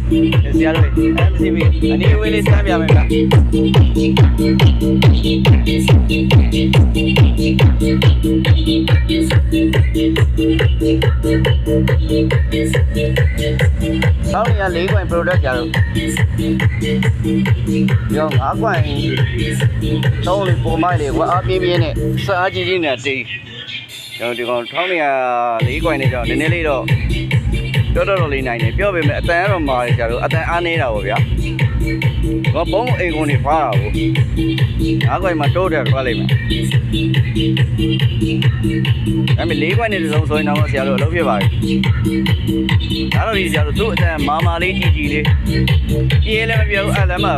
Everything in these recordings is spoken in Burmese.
ဆရာတို့MCB အနည်းဝေးလေးစမ်းပြမယ်ဗျာဆောင်းရ4 coin product ကြတော့ရော5 coin သုံးလေးပုံမိုက်လေးကွာအပြင်းပြင်းနဲ့စအားကြီးကြီးနဲ့တေးကျွန်တော်ဒီကောင်1404 coin နဲ့ကြောင့်နည်းနည်းလေးတော့တော်လေးနိုင်တယ်ပြောပေမဲ့အတန်ကတော့မာတယ်ဆရာတို့အတန်အားနေတာပေါ့ဗျာဘာဘုံအိမ်ကုန်နေဖားတာကို5 coin မှာတိုးတယ်ထွက်လိုက်မယ်ဒါပေမဲ့4 coin နဲ့တစ်စုံဆိုရင်တော့ဆရာတို့အလုပ်ဖြစ်ပါပြီဒါတော့ဒီဆရာတို့သူ့အတန်မာလေးကြီးကြီးလေးပြေးလည်းမပြေဘူးအဲ့လည်းမဟုတ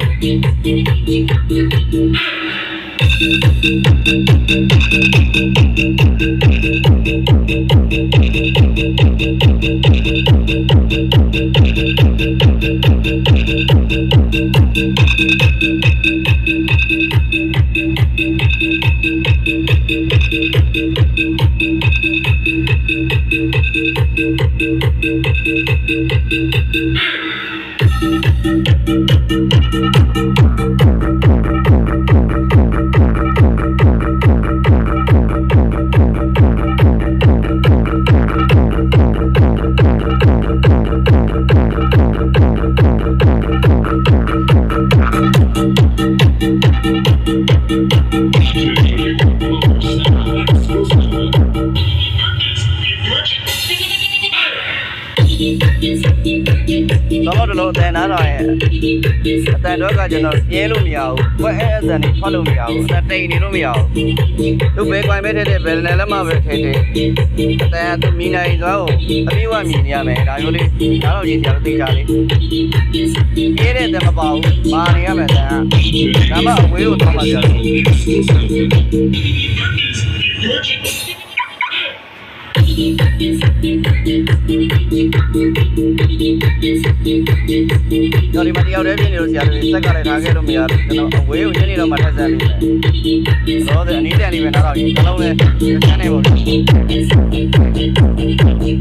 ်တော့အတန်နားတော့ရဲ့အတန်တော့ကကျွန်တော်ပြဲလို့မရဘူးကွက်အဲ့အတန်တွေထွက်လို့မရဘူးအတန်တိန်နေလို့မရဘူးသူဘယ်ကွိုင်းပဲထဲဘယ်နယ်လည်းမပဲထဲအတန်သူမြင်နိုင်သွားကိုအပြည့်ဝမြင်နေရမယ်ဒါမျိုးလေးဒါတော့ကြီးဆရာတို့သိကြလေးပြဲတဲ့အတန်မပါဘူးမာနေရမယ်အတန်ကဒါမှအဝေးကိုသွားမှဆရာတို့ကျွန်တော်ဒီမှာတယောက်တည်းပြင်းနေလို့ဆရာတို့စက်ကလည်းထားခဲ့လို့မရဘူးကျွန်တော်အဝေးကိုရင်းနေတော့မှထပ်ဆက်ပြီးမယ်တော့အနည်းတန်လေးပဲနောက်တော့ဒီလုံးလဲချမ်းနေပါဘူး